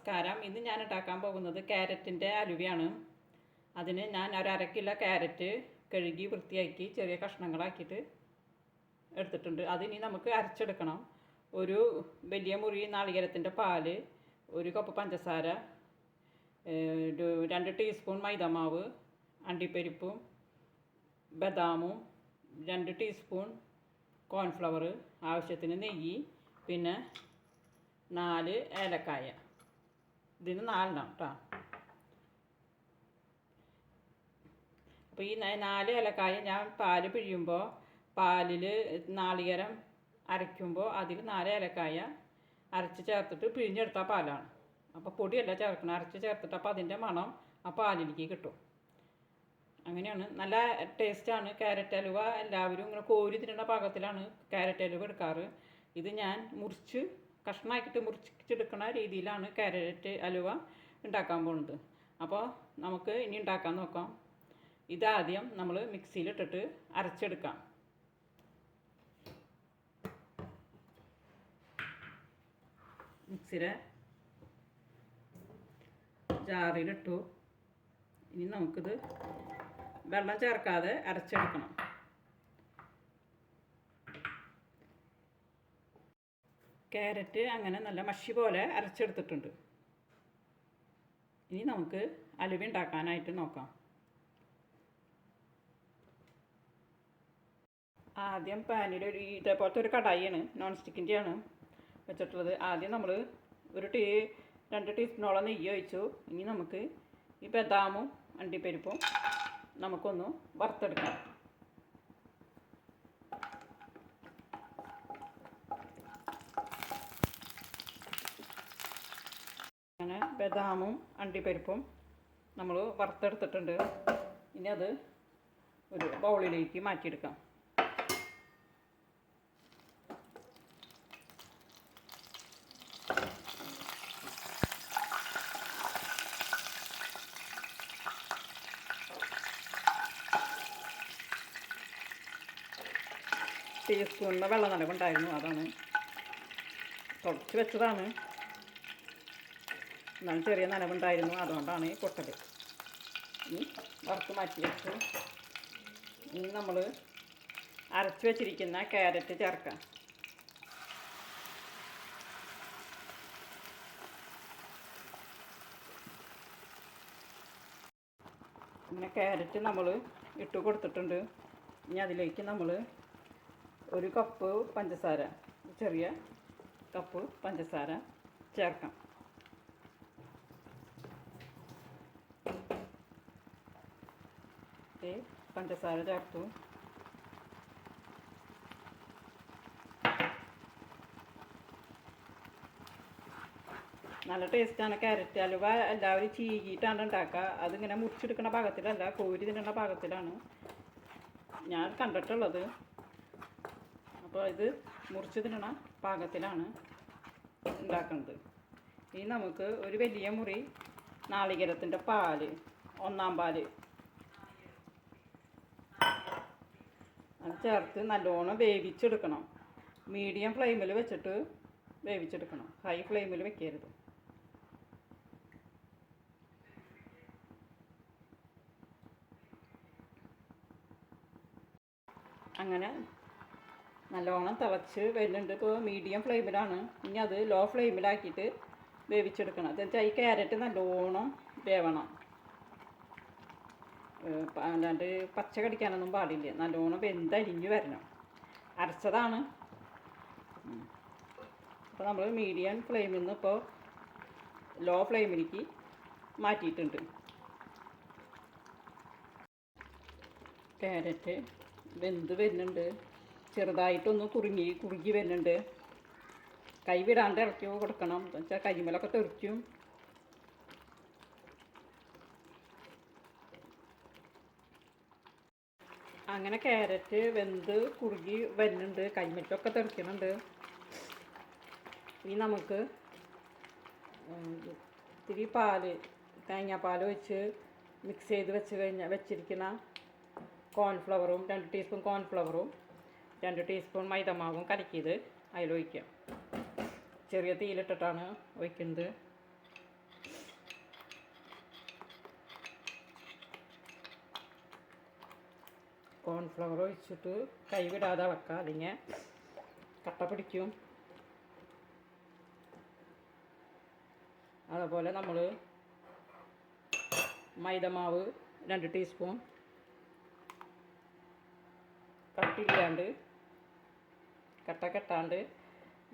നമസ്കാരം. ഇന്ന് ഞാൻ ഉണ്ടാക്കാൻ പോകുന്നത് ക്യാരറ്റിൻ്റെ അലുവയാണ്. അതിന് ഞാൻ ഒരു അര കിലോ ക്യാരറ്റ് കഴുകി വൃത്തിയാക്കി ചെറിയ കഷ്ണങ്ങളാക്കിയിട്ട് എടുത്തിട്ടുണ്ട്. അതിനി നമുക്ക് അരച്ചെടുക്കണം. ഒരു വലിയ മുറി നാളികേരത്തിൻ്റെ പാല്, ഒരു കപ്പ് പഞ്ചസാര, 2 ടീസ്പൂൺ മൈദമാവ്, അണ്ടിപ്പരിപ്പും ബദാമും, 2 ടീസ്പൂൺ കോൺഫ്ലവർ, ആവശ്യത്തിന് നെയ്യ്, പിന്നെ 4 ഏലക്കായ. ഇതിന് 4 കേട്ടോ. അപ്പോൾ ഈ 4 ഏലക്കായ ഞാൻ പാല് പിഴിയുമ്പോൾ പാലിൽ നാളികേരം അരയ്ക്കുമ്പോൾ അതിൽ 4 ഏലക്കായ അരച്ച് ചേർത്തിട്ട് പിഴിഞ്ഞെടുത്ത പാലാണ്. അപ്പോൾ പൊടിയല്ല ചേർക്കണം, അരച്ച് ചേർത്തിട്ട് അപ്പോൾ അതിൻ്റെ മണം ആ പാലിലേക്ക് കിട്ടും. അങ്ങനെയാണ്. നല്ല ടേസ്റ്റാണ് ക്യാരറ്റ് അലുവ. എല്ലാവരും ഇങ്ങനെ കോരി തിന്നുന്ന പാകത്തിലാണ് ക്യാരറ്റ് അലുവ എടുക്കാറ്. ഇത് ഞാൻ കഷ്ണമാക്കിയിട്ട് മുറിച്ചെടുക്കുന്ന രീതിയിലാണ് ക്യാരറ്റ് അലുവ ഉണ്ടാക്കാൻ പോകുന്നത്. അപ്പോൾ നമുക്ക് ഇനി ഉണ്ടാക്കാൻ നോക്കാം. ഇതാദ്യം നമ്മൾ മിക്സിയിലിട്ടിട്ട് അരച്ചെടുക്കാം. മിക്സിയുടെ ജാറിലിട്ടു. ഇനി നമുക്കിത് വെള്ളം ചേർക്കാതെ അരച്ചെടുക്കണം. ക്യാരറ്റ് അങ്ങനെ നല്ല മഷി പോലെ അരച്ചെടുത്തിട്ടുണ്ട്. ഇനി നമുക്ക് അലുവ ഉണ്ടാക്കാനായിട്ട് നോക്കാം. ആദ്യം പാനിൽ ഇതേപോലത്തെ ഒരു കടായിയാണ്, നോൺ സ്റ്റിക്കിൻ്റെയാണ് വെച്ചിട്ടുള്ളത്. ആദ്യം നമ്മൾ 2 ടീസ്പൂണോളം നെയ്യ് ഒഴിച്ചു. ഇനി നമുക്ക് ഈ ബദാമും അണ്ടിപ്പരിപ്പും നമുക്കൊന്ന് വറുത്തെടുക്കാം. അങ്ങനെ ബദാമും അണ്ടിപ്പരിപ്പും നമ്മൾ വറുത്തെടുത്തിട്ടുണ്ട്. ഇനി അത് ഒരു ബൗളിലേക്ക് മാറ്റിയെടുക്കാം. ടീസ്പൂണിൻ്റെ വെള്ളം നനവുണ്ടായിരുന്നു, അതാണ് തുടച്ച് വെച്ചതാണ്. എന്നാലും ചെറിയ നനവുണ്ടായിരുന്നു, അതുകൊണ്ടാണ് പൊട്ടൽ. ഇനി വറുത്ത് മാറ്റി വെച്ചു. ഇനി നമ്മൾ അരച്ച് വെച്ചിരിക്കുന്ന ക്യാരറ്റ് ചേർക്കാം. പിന്നെ ക്യാരറ്റ് നമ്മൾ ഇട്ട് കൊടുത്തിട്ടുണ്ട്. ഇനി അതിലേക്ക് നമ്മൾ 1 കപ്പ് പഞ്ചസാര, ചെറിയ കപ്പ് പഞ്ചസാര ചേർക്കാം. പഞ്ചസാര ചേർത്തു. നല്ല ടേസ്റ്റാണ് ക്യാരറ്റ് അലുവ. എല്ലാവരും ചീകിയിട്ടാണ് ഉണ്ടാക്കുക. അതിങ്ങനെ മുറിച്ചെടുക്കുന്ന പാകത്തിലല്ല, കോരി തിന്നുന്ന പാകത്തിലാണ് ഞാൻ കണ്ടിട്ടുള്ളത്. അപ്പോൾ ഇത് മുറിച്ച് തിന്നണ പാകത്തിലാണ് ഉണ്ടാക്കുന്നത്. ഇനി നമുക്ക് ഒരു വലിയ മുറി നാളികേരത്തിൻ്റെ പാല്, 1-ാം പാല് അത് ചേർത്ത് നല്ലോണം വേവിച്ചെടുക്കണം. മീഡിയം ഫ്ലെയിമിൽ വെച്ചിട്ട് വേവിച്ചെടുക്കണം, ഹൈ ഫ്ലെയിമിൽ വെക്കരുത്. അങ്ങനെ നല്ലോണം തിളച്ച് വരുന്നുണ്ട്. ഇപ്പോൾ മീഡിയം ഫ്ലെയിമിലാണ്. ഇനി അത് ലോ ഫ്ലെയിമിലാക്കിയിട്ട് വേവിച്ചെടുക്കണം. എന്നുവെച്ചാൽ ഈ ക്യാരറ്റ് നല്ലോണം വേവണം, അല്ലാണ്ട് പച്ച കടിക്കാനൊന്നും പാടില്ല. നല്ലോണം വെന്തരിഞ്ഞ് വരണം. അരച്ചതാണ്. അപ്പോൾ നമ്മൾ മീഡിയം ഫ്ലെയിമിൽ നിന്ന് ഇപ്പോൾ ലോ ഫ്ലെയിമിലേക്ക് മാറ്റിയിട്ടുണ്ട്. ക്യാരറ്റ് വെന്ത് വരുന്നുണ്ട്, ചെറുതായിട്ടൊന്ന് കുറുകി വരുന്നുണ്ട്. കൈ വിടാണ്ട് ഇറക്കി കൊടുക്കണം, എന്ന് വെച്ചാൽ കരിമലൊക്കെ തെറിക്കും. അങ്ങനെ ക്യാരറ്റ് വെന്ത് കുറുകി വരുന്നുണ്ട്, കരിമലൊക്കെ തെറിക്കുന്നുണ്ട്. ഇനി നമുക്ക് ഇത്തിരി തേങ്ങാപ്പാൽ വെച്ച് മിക്സ് ചെയ്ത് വെച്ചിരിക്കുന്ന കോൺഫ്ലവറും 2 ടീസ്പൂൺ കോൺഫ്ലവറും 2 ടീസ്പൂൺ മൈദമാവും കലക്കിയത് അതിലൊഴിക്കാം. ചെറിയ തീയിലിട്ടിട്ടാണ് ഒഴിക്കുന്നത്. കോൺഫ്ലവർ ഒഴിച്ചിട്ട് കൈവിടാതെ ഇളക്കുക, അല്ലെങ്കിൽ കട്ട പിടിക്കും. അതുപോലെ നമ്മൾ മൈദമാവ് 2 ടീസ്പൂൺ കട്ടില്ലാണ്ട് കട്ട കെട്ടാണ്ട്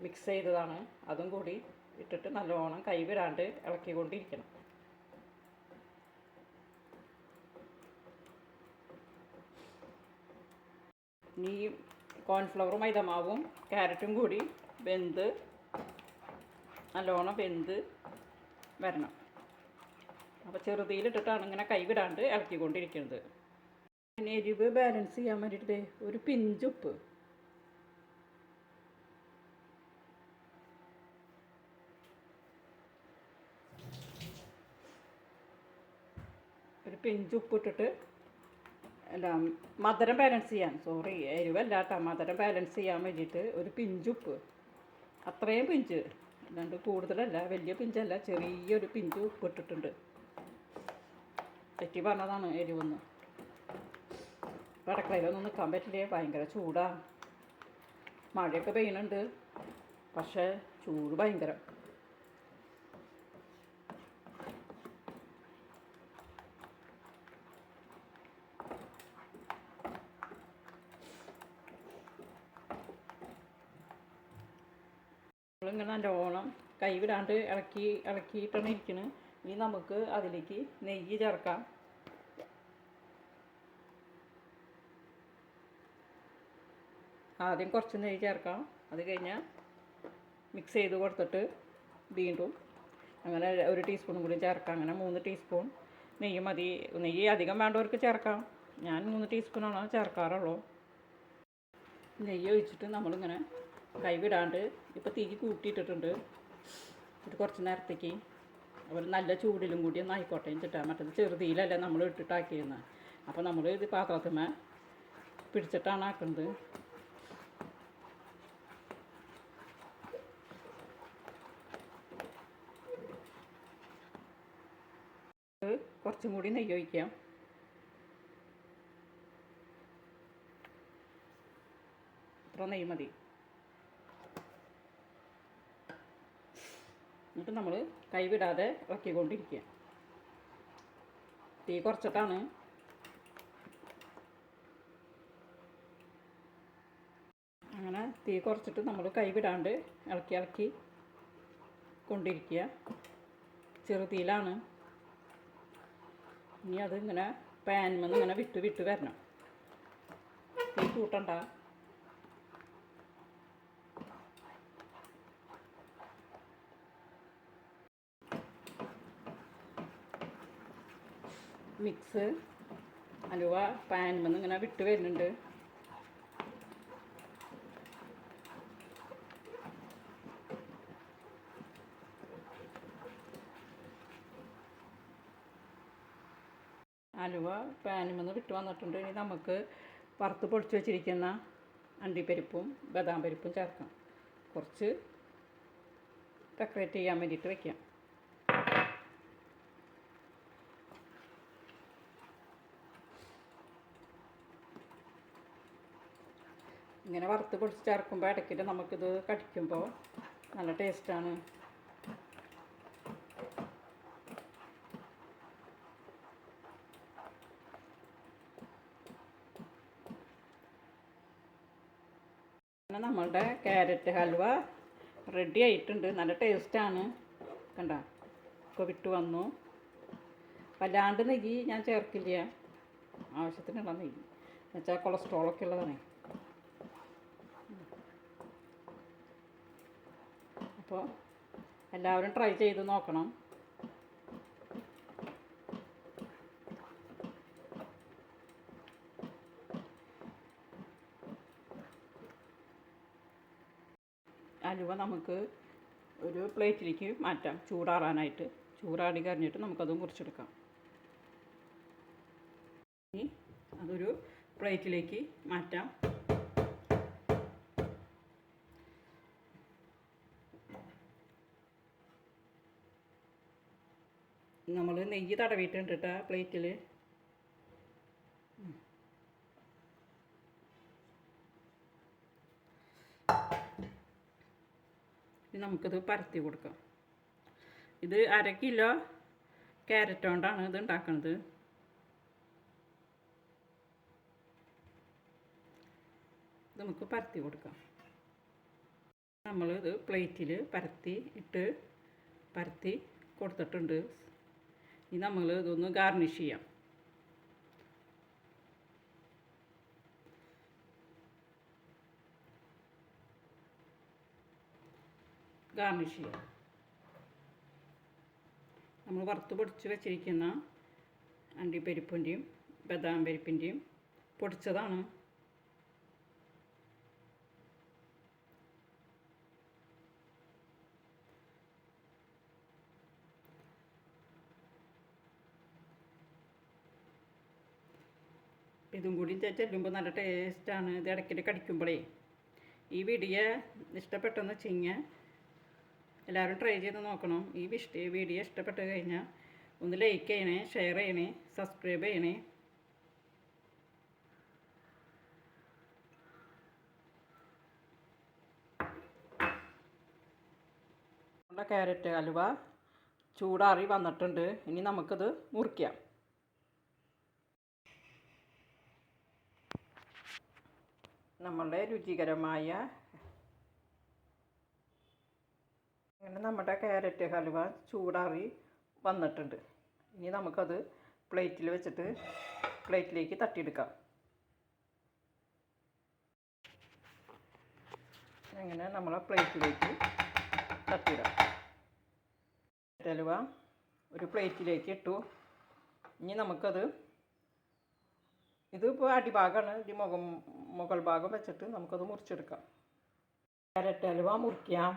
മിക്സ് ചെയ്തതാണ്, അതും കൂടി ഇട്ടിട്ട് നല്ലോണം കൈവിടാണ്ട് ഇളക്കിക്കൊണ്ടിരിക്കണം. ഈ കോൺഫ്ലവറും മൈദമാവും ക്യാരറ്റും കൂടി നല്ലോണം വെന്ത് വരണം. അപ്പോൾ ചെറുതീലിട്ടിട്ടാണ് ഇങ്ങനെ കൈവിടാണ്ട് ഇളക്കിക്കൊണ്ടിരിക്കുന്നത്. പിന്നെ എരിവ് ബാലൻസ് ചെയ്യാൻ വേണ്ടിയിട്ട് ഒരു പിഞ്ചുപ്പ്, ഇട്ടിട്ട് അല്ല, മധുരം ബാലൻസ് ചെയ്യാൻ, എരിവല്ല കേട്ടോ, മധുരം ബാലൻസ് ചെയ്യാൻ വേണ്ടിയിട്ട് ഒരു പിഞ്ചുപ്പ്, അത്രയും പിഞ്ച്, അല്ലാണ്ട് കൂടുതലല്ല, വലിയ പിഞ്ചല്ല, ചെറിയൊരു പിഞ്ച് ഉപ്പ് ഇട്ടിട്ടുണ്ട്. തെറ്റി പറഞ്ഞതാണ് എരിവൊന്ന്. ഇപ്പോൾ അടുക്കളയിലൊന്നും നിൽക്കാൻ പറ്റില്ലേ, ഭയങ്കര ചൂടാണ്. മഴയൊക്കെ പെയ്യുന്നുണ്ട്, പക്ഷേ ചൂട് ഭയങ്കരം. ഇങ്ങനെ നല്ലോണം കൈവിടാണ്ട് ഇളക്കിയിട്ടാണ് ഇരിക്കുന്നത്. ഇനി നമുക്ക് അതിലേക്ക് നെയ്യ് ചേർക്കാം. ആദ്യം കുറച്ച് നെയ്യ് ചേർക്കാം, അത് കഴിഞ്ഞാൽ മിക്സ് ചെയ്ത് കൊടുത്തിട്ട് വീണ്ടും അങ്ങനെ 1 ടീസ്പൂണും കൂടി ചേർക്കാം. അങ്ങനെ 3 ടീസ്പൂൺ നെയ്യ് മതി. നെയ്യ് അധികം വേണ്ടവർക്ക് ചേർക്കാം, ഞാൻ 3 ടീസ്പൂണാണ് ചേർക്കാറുള്ളൂ. നെയ്യ് ഒഴിച്ചിട്ട് നമ്മളിങ്ങനെ കൈവിടാണ്ട് ഇപ്പോൾ തീ കൂട്ടിയിട്ടിട്ടുണ്ട്. ഇത് കുറച്ച് നേരത്തേക്ക് അവർ നല്ല ചൂടിലും കൂടി ഒന്ന് ആയിക്കോട്ടെ വെച്ചിട്ടാണ്. മറ്റത് ചെറുതീലല്ല നമ്മൾ ഇട്ടിട്ടാക്കിയിരുന്നത്. അപ്പോൾ നമ്മൾ ഇത് പാത്രത്തിന്മേൽ പിടിച്ചിട്ടാണ് ആക്കുന്നത്. കുറച്ചും കൂടി നെയ്യ് ഒഴിക്കാം. ഇത്ര നെയ്യ് മതി. എന്നിട്ട് നമ്മൾ കൈവിടാതെ ഇളക്കിക്കൊണ്ടിരിക്കുക. തീ കുറച്ചിട്ടാണ്. അങ്ങനെ തീ കുറച്ചിട്ട് നമ്മൾ കൈവിടാണ്ട് ഇളക്കി കൊണ്ടിരിക്കുക. ചെറുതീയിലാണ്. ഇനി അത് ഇങ്ങനെ പാനിൽ ഇങ്ങനെ വിട്ട് വരണം. തീ കൂട്ടണ്ട. മിക്സ് അലുവ പാനിൽ ഇങ്ങനെ വിട്ട് വരുന്നുണ്ട്. അലുവ പാനിൽ നിന്ന് വിട്ട് വന്നിട്ടുണ്ട്. ഇനി നമുക്ക് വറുത്ത് പൊടിച്ച് വെച്ചിരിക്കുന്ന അണ്ടിപ്പരിപ്പും ബദാം പരിപ്പും ചേർക്കാം. കുറച്ച് ഡെക്കറേറ്റ് ചെയ്യാൻ വേണ്ടിയിട്ട് വയ്ക്കാം. ഇങ്ങനെ വറുത്ത് പൊടിച്ച് ചേർക്കുമ്പോൾ ഇടയ്ക്കിട്ട് നമുക്കിത് കടിക്കുമ്പോൾ നല്ല ടേസ്റ്റാണ്. നമ്മളുടെ ക്യാരറ്റ് ഹൽവ റെഡി ആയിട്ടുണ്ട്. നല്ല ടേസ്റ്റാണ്. കണ്ട, ഇപ്പോൾ വിട്ട് വന്നു. വല്ലാണ്ട് നെയ്യ് ഞാൻ ചേർക്കില്ല, ആവശ്യത്തിനുള്ള നെയ്യ് എന്നുവെച്ചാൽ കൊളസ്ട്രോളൊക്കെ ഉള്ളതാണ്. അപ്പോൾ എല്ലാവരും ട്രൈ ചെയ്ത് നോക്കണം. അലുവ നമുക്ക് ഒരു പ്ലേറ്റിലേക്ക് മാറ്റാം, ചൂടാറാനായിട്ട്. ചൂടാടി കഴിഞ്ഞിട്ട് നമുക്കതും കുറിച്ചെടുക്കാം. ഇനി അതൊരു പ്ലേറ്റിലേക്ക് മാറ്റാം. നമ്മൾ നെയ്യ് തടവിയിട്ടുണ്ട് കേട്ടോ പ്ലേറ്റിൽ. നമുക്കിത് പരത്തി കൊടുക്കാം. ഇത് 1/2 കിലോ ക്യാരറ്റ് കൊണ്ടാണ് ഇത് ഉണ്ടാക്കുന്നത്. നമുക്ക് പരത്തി കൊടുക്കാം. നമ്മളിത് പ്ലേറ്റിൽ പരത്തി കൊടുത്തിട്ടുണ്ട്. ഇനി നമ്മൾ ഇതൊന്ന് ഗാർണിഷ് ചെയ്യാം. നമ്മൾ വറുത്ത് പൊടിച്ച് വെച്ചിരിക്കുന്ന അണ്ടിപ്പരിപ്പിൻ്റെയും ബദാം പരിപ്പിൻ്റെയും പൊടിച്ചതാണ്. ഇതും കൂടി ചെല്ലുമ്പോൾ നല്ല ടേസ്റ്റാണ്. ഇത് ഇടയ്ക്കിടെ കടിക്കുമ്പോഴേ. ഈ വീഡിയോ ഇഷ്ടപ്പെട്ടെന്ന് വെച്ച് കഴിഞ്ഞാൽ എല്ലാവരും ട്രൈ ചെയ്ത് നോക്കണം. ഈ വീഡിയോ ഇഷ്ടപ്പെട്ട് കഴിഞ്ഞാൽ ഒന്ന് ലൈക്ക് ചെയ്യണേ, ഷെയർ ചെയ്യണേ, സബ്സ്ക്രൈബ് ചെയ്യണേ. നമ്മുടെ ക്യാരറ്റ് ഹലുവ ചൂടാറി വന്നിട്ടുണ്ട്. ഇനി നമുക്കിത് മുറിക്കാം. നമ്മളുടെ രുചികരമായ നമ്മുടെ ക്യാരറ്റ് ഹലുവ ചൂടാറി വന്നിട്ടുണ്ട്. ഇനി നമുക്കത് പ്ലേറ്റിൽ വെച്ചിട്ട് പ്ലേറ്റിലേക്ക് തട്ടിയെടുക്കാം. അങ്ങനെ നമ്മളെ പ്ലേറ്റിലേക്ക് തട്ടിയിടാം. ഹലുവ ഒരു പ്ലേറ്റിലേക്ക് ഇട്ടു. ഇനി നമുക്കത് ഇതിപ്പോൾ അടിഭാഗമാണ്. ഇത് മുകൾ ഭാഗം വെച്ചിട്ട് നമുക്കത് മുറിച്ചെടുക്കാം. ക്യാരറ്റ് ഹലുവ മുറിക്കാം.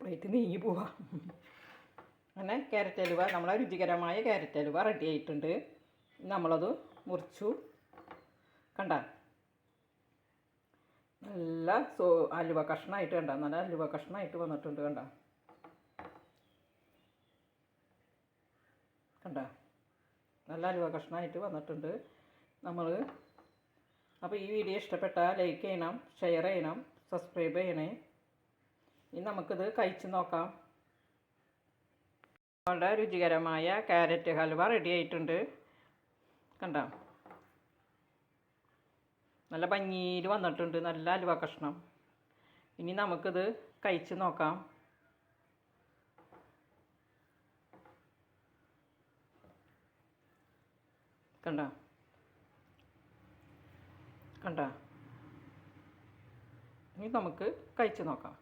പ്ലേറ്റ് നീങ്ങി പോവാം. അങ്ങനെ ക്യാരറ്റ് ഹലുവ, നമ്മളെ രുചികരമായ ക്യാരറ്റ് ഹലുവ റെഡി ആയിട്ടുണ്ട്. നമ്മളത് മുറിച്ചു. കണ്ട നല്ല ഹലുവ കഷ്ണമായിട്ട് കണ്ട നല്ല ഹലുവ കഷ്ണമായിട്ട് വന്നിട്ടുണ്ട്. കണ്ട നല്ല ഹലുവ കഷ്ണമായിട്ട് വന്നിട്ടുണ്ട്. അപ്പോൾ ഈ വീഡിയോ ഇഷ്ടപ്പെട്ടാൽ ലൈക്ക് ചെയ്യണം, ഷെയർ ചെയ്യണം, സബ്സ്ക്രൈബ് ചെയ്യണേ. ഇനി നമുക്കിത് കഴിച്ച് നോക്കാം. വളരെ രുചികരമായ ക്യാരറ്റ് ഹൽവ റെഡി ആയിട്ടുണ്ട്. കണ്ട നല്ല ഭംഗിയിൽ വന്നിട്ടുണ്ട്. നല്ല ഹൽവ കഷ്ണം. ഇനി നമുക്കിത് കഴിച്ച് നോക്കാം. കണ്ട ഇനി നമുക്ക് കഴിച്ച് നോക്കാം.